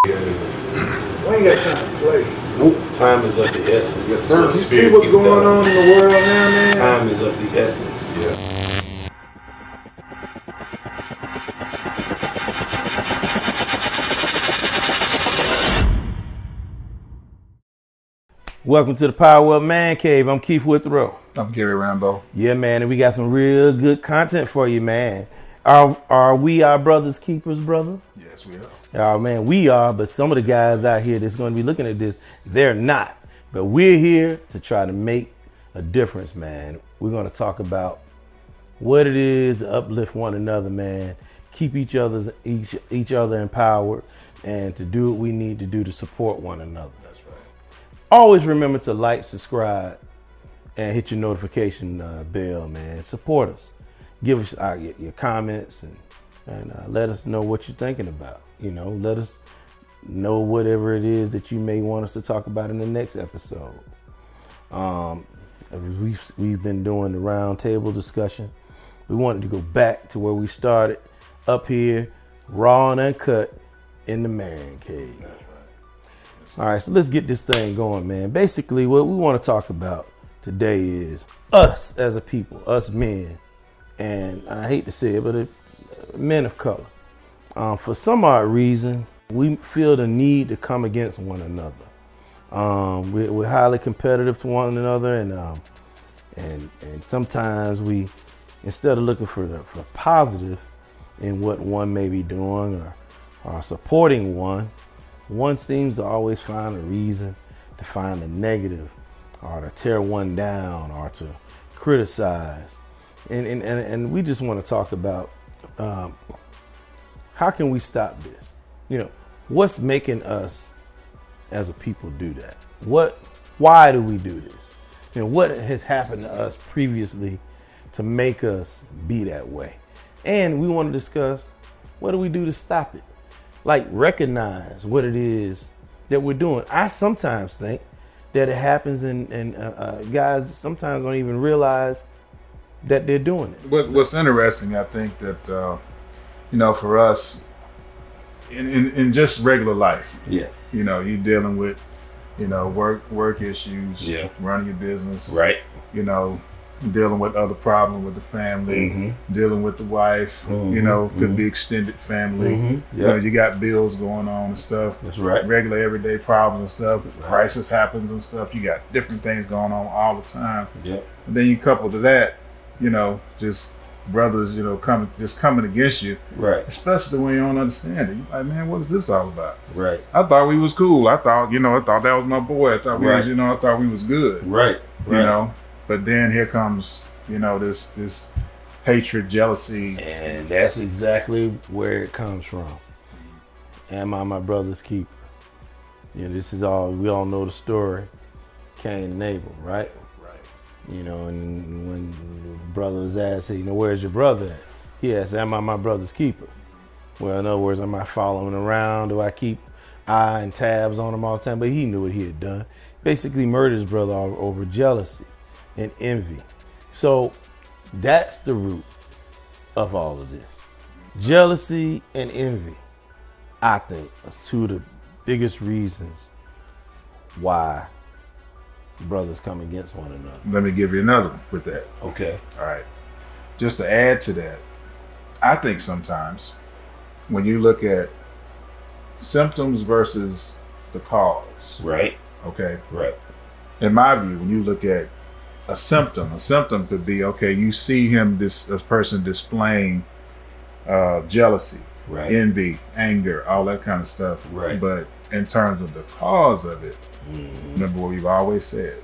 We ain't got time to play. Nope. Time is of the essence. Yes, sir. You see what's going on in the world now, man? Time is of the essence. Yeah. Welcome to the Power Up Man Cave. I'm Keith Withrow. I'm Gary Rambo. Yeah, man, and we got some real good content for you, man. Are we our brother's keepers, brother? Yes, we are. Oh, man, we are, but some of the guys out here that's going to be looking at this, they're not. But we're here to try to make a difference, man. We're going to talk about what it is to uplift one another, man. Keep each other empowered, and to do what we need to do to support one another. That's right. Always remember to like, subscribe, and hit your notification bell, man. Support us. Give us your comments and let us know what you're thinking about. You know, let us know whatever it is that you may want us to talk about in the next episode. We've been doing the round table discussion. We wanted to go back to where we started, up here, raw and uncut, in the man cave. That's right. All right, so let's get this thing going, man. Basically, what we want to talk about today is us as a people, us men, and I hate to say it, but men of color. For some odd reason, we feel the need to come against one another. We're highly competitive to one another, and sometimes we, instead of looking for positive in what one may be doing or supporting one seems to always find a reason to find the negative, or to tear one down, or to criticize. And we just want to talk about how can we stop this? You know, what's making us as a people do that? Why do we do this? You know, what has happened to us previously to make us be that way? And we want to discuss, what do we do to stop it? Like, recognize what it is that we're doing. I sometimes think that it happens and guys sometimes don't even realize that they're doing it. What's interesting, I think that, for us, in just regular life, Yeah. You're dealing with, work issues, Yeah. running your business, Right. Dealing with other problems with the family, dealing with the wife, could be extended family. Yep. You got bills going on and stuff. That's right. Regular everyday problems and stuff. Right. Crisis happens and stuff. You got different things going on all the time. Yep. And then you couple to that, just brothers, coming against you. Right. Especially when you don't understand it. You're like, man, what is this all about? Right. I thought we was cool. I thought that was my boy. I thought we Right. was, I thought we was good. Right. Right. But then here comes, this hatred, jealousy. And that's exactly where it comes from. Am I my brother's keeper? This is all, we all know the story. Cain and Abel, right? Right. And when the brother was asked, hey, where's your brother at? He asked, am I my brother's keeper? Well, in other words, am I following around? Do I keep eye and tabs on him all the time? But he knew what he had done. Basically murdered his brother over jealousy and envy. So that's the root of all of this. Jealousy and envy, I think, are two of the biggest reasons why brothers come against one another. Let me give you another one with that. Okay. All right. Just to add to that, I think sometimes when you look at symptoms versus the cause, Right. okay? Right. In my view, when you look at a symptom could be, okay, you see a person displaying jealousy, Right. envy, anger, all that kind of stuff. Right. But in terms of the cause of it, remember what we've always said,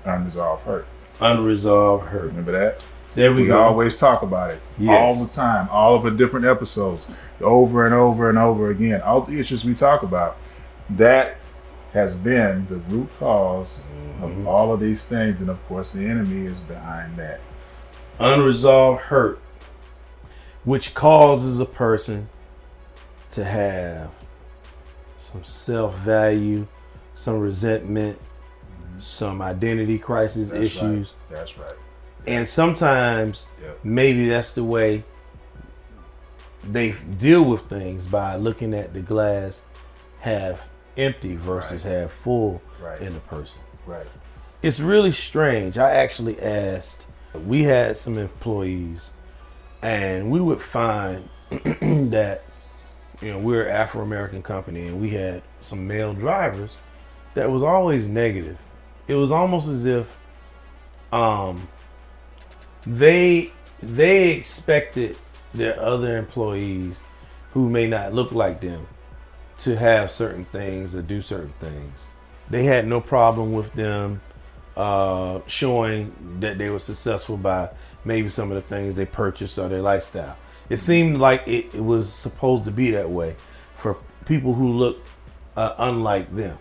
unresolved hurt. Unresolved hurt. Remember that? There we go. Always talk about it. Yes. All the time, all of the different episodes, over and over and over again. All the issues we talk about, that has been the root cause of all of these things. And of course, the enemy is behind that. Unresolved hurt, which causes a person to have some self-value, some resentment, some identity crisis issues. Right. That's right. And sometimes maybe that's the way they deal with things, by looking at the glass half empty versus half full in a person. Right. It's really strange. I actually asked, we had some employees, and we would find that, we're an Afro-American company, and we had some male drivers that was always negative. It was almost as if they expected their other employees who may not look like them to have certain things or do certain things. They had no problem with them showing that they were successful by maybe some of the things they purchased or their lifestyle. It seemed like it was supposed to be that way for people who look unlike them.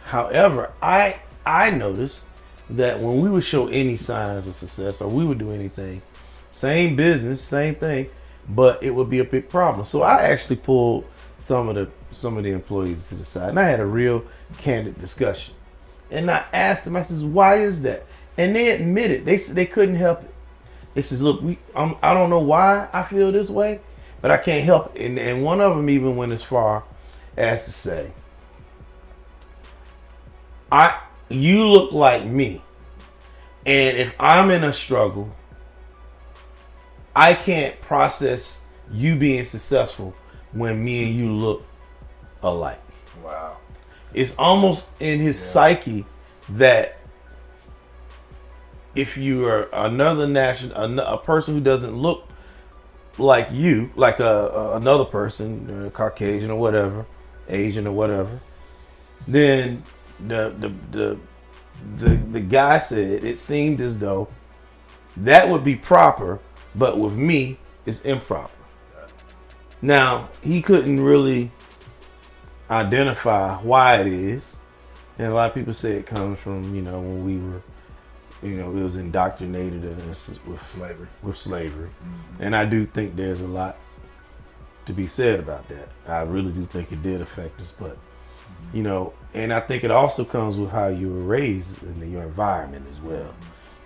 However, I noticed that when we would show any signs of success or we would do anything, same business, same thing, but it would be a big problem. So I actually pulled some of the employees to the side, and I had a real candid discussion. And I asked them, I says, why is that? And they admitted, they couldn't help it. They says, look, I don't know why I feel this way, but I can't help it. And one of them even went as far as to say, you look like me. And if I'm in a struggle, I can't process you being successful when me and you look alike. Wow. It's almost in his psyche that if you are a person who doesn't look like you, like another person, Caucasian or whatever, Asian or whatever, then the guy said it seemed as though that would be proper, but with me, it's improper. Now, he couldn't really identify why it is. And a lot of people say it comes from, when we were, it was indoctrinated in us with slavery. Mm-hmm. And I do think there's a lot to be said about that. I really do think it did affect us, but, and I think it also comes with how you were raised in your environment as well.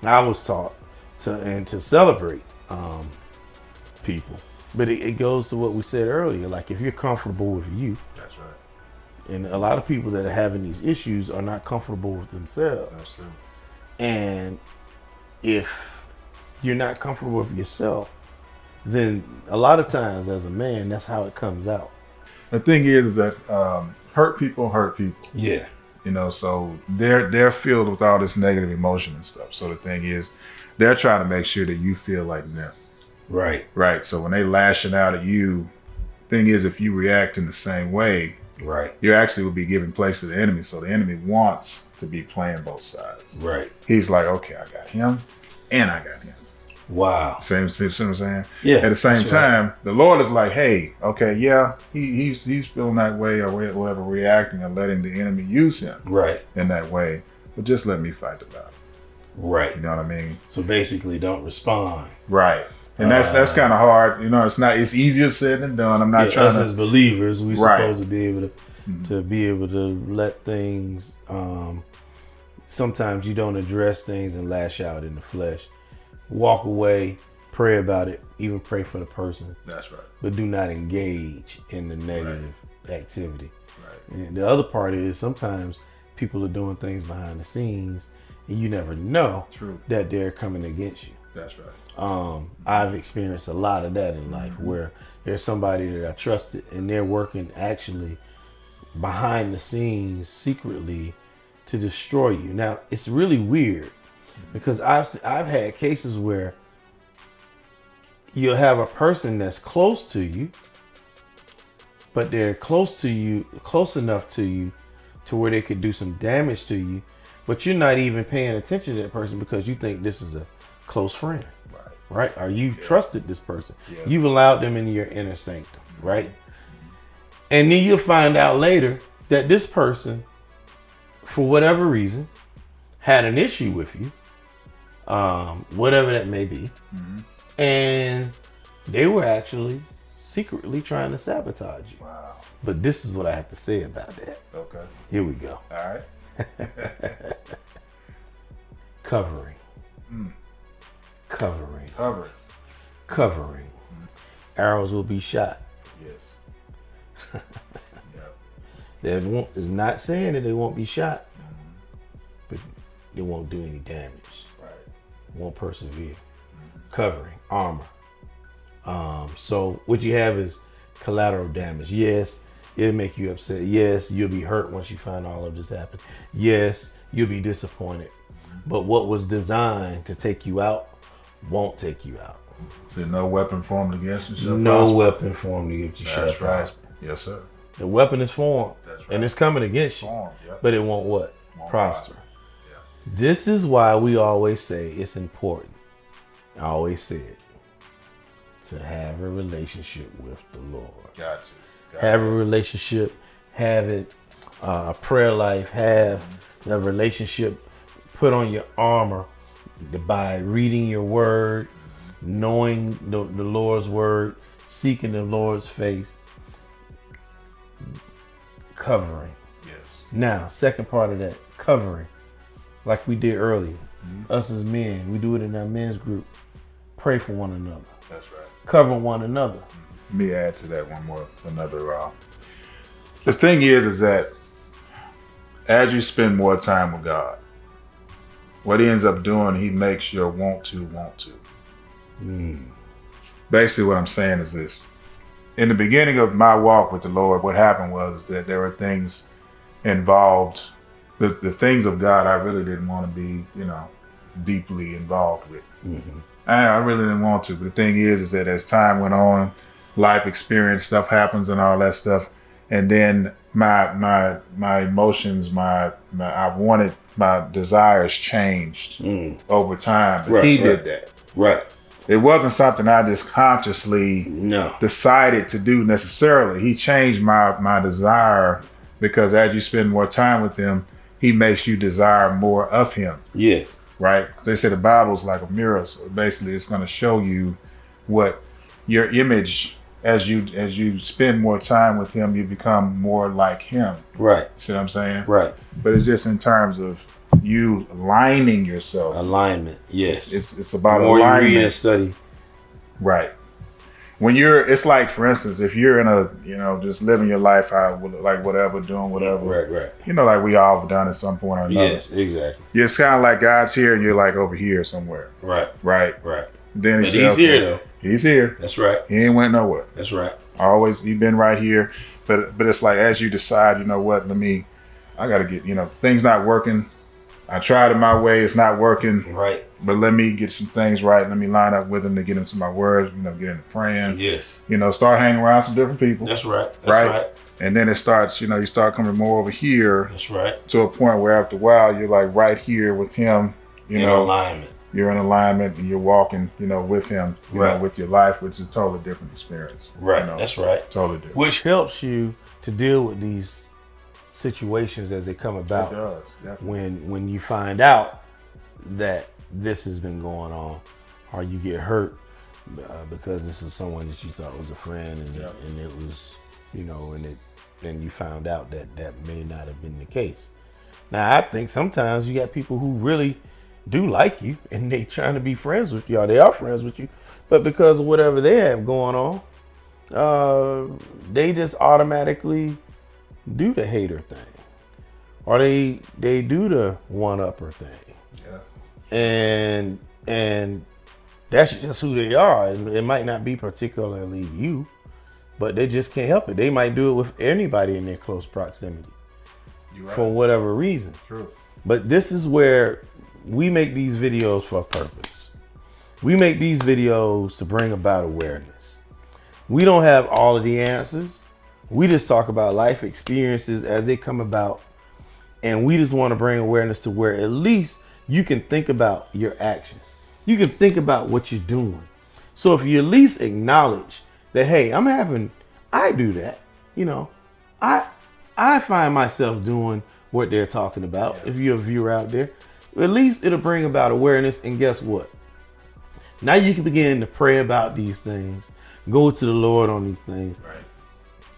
I was taught to celebrate people. But it goes to what we said earlier. Like, if you're comfortable with you. That's right. And a lot of people that are having these issues are not comfortable with themselves. That's true. And if you're not comfortable with yourself, then a lot of times as a man, that's how it comes out. The thing is that hurt people hurt people. Yeah. So they're filled with all this negative emotion and stuff. So the thing is, they're trying to make sure that you feel like them. Right. Right. So when they lashing out at you, thing is, if you react in the same way, right, you actually will be giving place to the enemy. So the enemy wants to be playing both sides. Right. He's like, okay, I got him and I got him. Wow. See what I'm saying? Yeah. At the same time, the Lord is like, hey, okay, yeah, he's feeling that way or whatever, reacting and letting the enemy use him. Right. In that way. But just let me fight the battle. Right. You know what I mean? So basically, don't respond. Right. And that's kind of hard. It's easier said than done. I'm not trying us to. As believers, we're right. supposed to be able to be able to let things. Sometimes you don't address things and lash out in the flesh. Walk away, pray about it, even pray for the person. That's right. But do not engage in the negative activity. Right. And the other part is sometimes people are doing things behind the scenes, and you never know that they're coming against you. That's right. I've experienced a lot of that in life where there's somebody that I trusted and they're working actually behind the scenes secretly to destroy you. Now, it's really weird because I've had cases where you'll have a person that's close to you, but they're close enough to you to where they could do some damage to you, but you're not even paying attention to that person because you think this is a close friend. Right? Or you've trusted this person. Yeah. You've allowed them into your inner sanctum, right? And then you'll find out later that this person, for whatever reason, had an issue with you, whatever that may be, and they were actually secretly trying to sabotage you. Wow. But this is what I have to say about that. Okay. Here we go. All right. Covering. Covering. Arrows will be shot. Yes. Yep. That won't is not saying that they won't be shot, but they won't do any damage. Right. Won't persevere. Covering, armor. So what you have is collateral damage. Yes, it'll make you upset. Yes, you'll be hurt once you find all of this happen. Yes, you'll be disappointed. But what was designed to take you out won't take you out. So no weapon formed against you shall No prosper. weapon formed against you shall That's right. prosper. Yes, sir. The weapon is formed, That's right. and it's coming against you, Formed, yep. but it won't what? Won't prosper. Yeah. This is why we always say it's important. I always say it. To have a relationship with the Lord. Got to. Have a relationship, have it, a prayer life, have the relationship, put on your armor by reading your word, knowing the Lord's word, seeking the Lord's face, covering. Yes. Now, second part of that, covering, like we did earlier. Us as men, we do it in our men's group. Pray for one another. That's right. Cover one another. Let me add to that another. The thing is that as you spend more time with God, what he ends up doing, he makes your want to. Basically, what I'm saying is this. In the beginning of my walk with the Lord, what happened was that there were things involved, the things of God I really didn't want to be, deeply involved with. I really didn't want to. But the thing is that as time went on, life experience, stuff happens and all that stuff. And then my emotions, my desires changed over time. But he did that. Right. It wasn't something I just consciously decided to do necessarily. He changed my desire because as you spend more time with him, he makes you desire more of him. Yes. Right? They say the Bible's like a mirror. So basically, it's going to show you what your image, as you spend more time with him, you become more like him. Right. See what I'm saying? Right. But it's just in terms of you aligning yourself. Alignment. Yes. It's about the more alignment. you read and study. Right. When it's like, for instance, if you're in a, just living your life, like whatever, doing whatever. Right. Like we all have done at some point or another. Yes, exactly. It's kind of like God's here and you're like over here somewhere. Right. Then But he's here though. He's here. That's right. He ain't went nowhere. That's right. Always, you've been right here. But it's like, as you decide, you know what, I got to get, things not working. I tried it my way. It's not working. Right. But let me get some things right. Let me line up with him to get into my words, get into praying. Yes. Start hanging around some different people. That's right. That's right. And then it starts, you start coming more over here. That's right. To a point where after a while, you're like right here with him, in alignment. You're in alignment and you're walking, with him, with your life, which is a totally different experience. Right. That's right. Totally different. Which helps you to deal with these situations as they come about. It does. Definitely. When you find out that this has been going on, or you get hurt because this is someone that you thought was a friend, and it was, and you found out that may not have been the case. Now, I think sometimes you got people who really do like you, and they trying to be friends with you, or they are friends with you, but because of whatever they have going on, they just automatically do the hater thing, or they do the one-upper thing. And that's just who they are. It might not be particularly you, but they just can't help it. They might do it with anybody in their close proximity for whatever reason. True. But this is where we make these videos for a purpose. We make these videos to bring about awareness. We don't have all of the answers. We just talk about life experiences as they come about. And we just want to bring awareness to where at least you can think about your actions. You can think about what you're doing. So if you at least acknowledge that, hey, I do that. I find myself doing what they're talking about. If you're a viewer out there, at least it'll bring about awareness. And guess what? Now you can begin to pray about these things. Go to the Lord on these things. Right.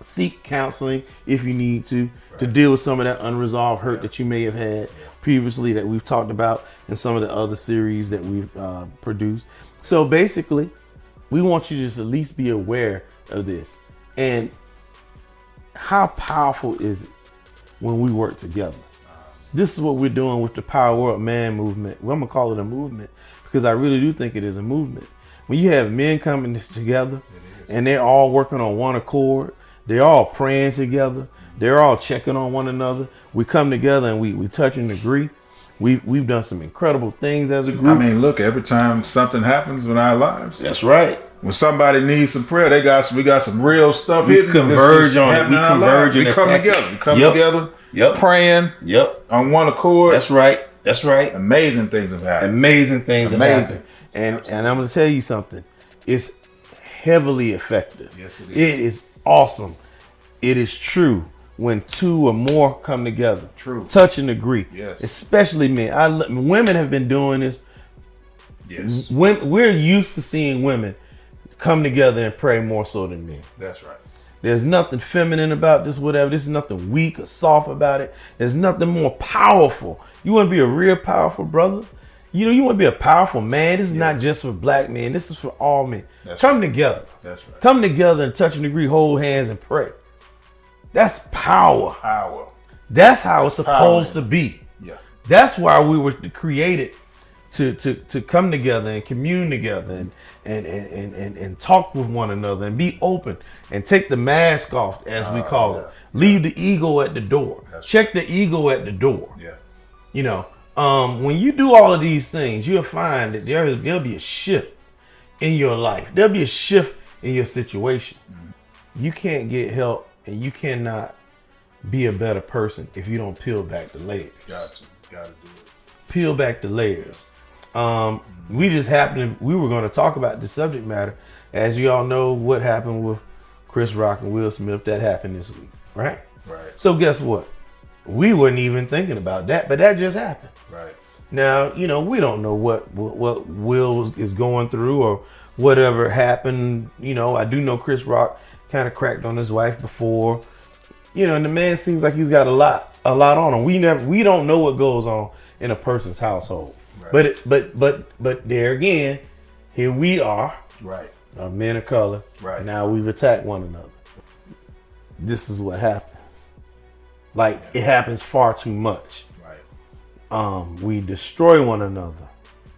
Seek counseling if you need to deal with some of that unresolved hurt that you may have had previously that we've talked about in some of the other series that we've produced. So basically, we want you to just at least be aware of this. And how powerful is it when we work together. This is what we're doing with the Power Up Man movement. Well, I'm gonna call it a movement because I really do think it is a movement. When you have men coming together and they're all working on one accord, they're all praying together, they're all checking on one another. We come together and we touch and agree. We've done some incredible things as a group. I mean, look, every time something happens in our lives, That's right. when somebody needs some prayer, we got some real stuff. We converge on it. We converge and we come attack together. it. We come Yep. together, Yep. praying Yep. on one accord. That's right. That's right. Amazing things have happened. Amazing things have Amazing. happened. And I'm going to tell you something. It's heavily effective. Yes, it is. It is awesome. It is true when two or more come together. True. Touch and agree. Yes. Especially men. Women have been doing this. Yes, We're used to seeing women come together and pray more so than men. that's right. There's nothing feminine about this, whatever. This is nothing weak or soft about it. There's nothing more powerful. You want to be a real powerful brother? You want to be a powerful man. This is not just for black men. This is for all men. Come together. That's right. Come together and touch and agree, hold hands and pray. That's power. Power. That's how it's supposed to be. Yeah. That's why we were created to come together and commune together and talk with one another and be open and take the mask off, as we call it. Leave the ego at the door. Check the ego at the door. Yeah. When you do all of these things, you'll find that there'll be a shift in your life. There'll be a shift in your situation. You can't get help and you cannot be a better person if you don't peel back the layers. Got to do it. Peel back the layers. We were going to talk about this subject matter. As you all know, what happened with Chris Rock and Will Smith, that happened this week, right? Right. So guess what? We weren't even thinking about that, but that just happened. Right. Now, we don't know what Will is going through or whatever happened. I do know Chris Rock kind of cracked on his wife before. And the man seems like he's got a lot on him. We don't know what goes on in a person's household. Right. But there again, here we are. Right. Men of color. Right. Now we've attacked one another. This is what happens. Like it happens far too much. Right. We destroy one another.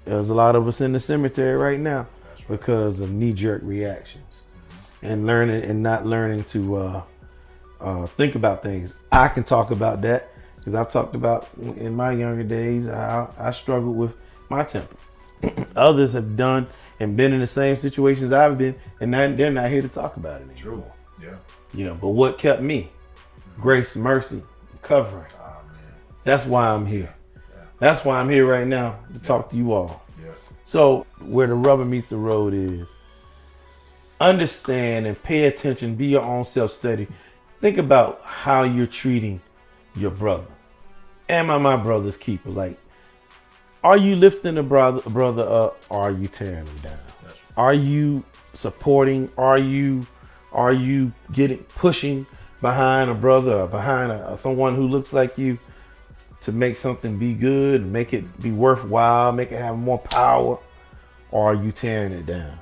There's a lot of us in the cemetery right now because of knee-jerk reactions and not learning to think about things. I can talk about that because I've talked about in my younger days how I struggled with my temper. Others have done and been in the same situations I've been, and they're not here to talk about it anymore. True. Yeah. But what kept me? Grace, mercy, covering. Oh, man. That's why I'm here. Yeah. That's why I'm here right now to talk to you all. Yeah. So where the rubber meets the road is understand and pay attention, be your own self-study. Think about how you're treating your brother. Am I my brother's keeper? Like, are you lifting a brother up or are you tearing him down? Right. Are you supporting? Are you pushing behind a brother or behind someone who looks like you to make something be good, make it be worthwhile, make it have more power, or are you tearing it down?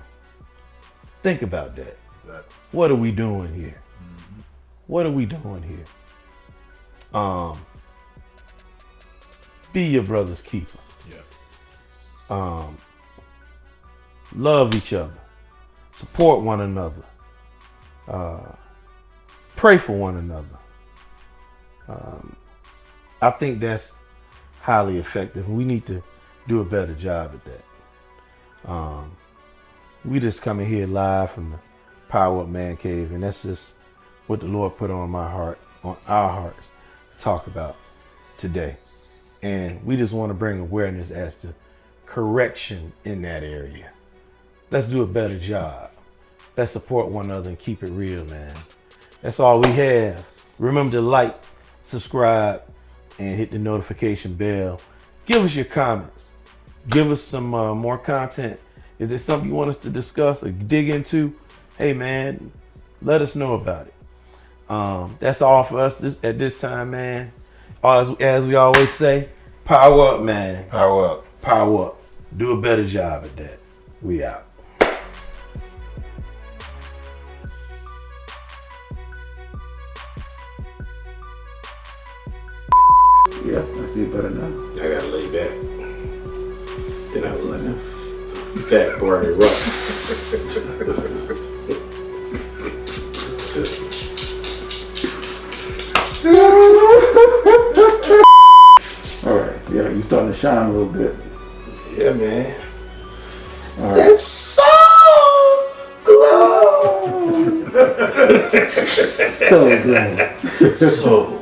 Think about that. Exactly. What are we doing here? Mm-hmm. What are we doing here? Be your brother's keeper. Yeah. Love each other. Support one another. Pray for one another. I think that's highly effective. We need to do a better job at that. We just coming here live from the Power Up Man Cave, and that's just what the Lord put on our hearts to talk about today. And we just want to bring awareness as to correction in that area. Let's do a better job. Let's support one another and keep it real, man. That's all we have. Remember to like, subscribe, and hit the notification bell. Give us your comments. Give us some more content. Is there something you want us to discuss or dig into? Hey, man, let us know about it. That's all for us at this time, man. As we always say, power up, man. Power up. Power up. Do a better job at that. We out. Yeah, I see it better now. I gotta lay back. Then I was like a fat Barney Rock. All right, yeah, you starting to shine a little bit. Yeah, man. All right. That's so glow. So good. So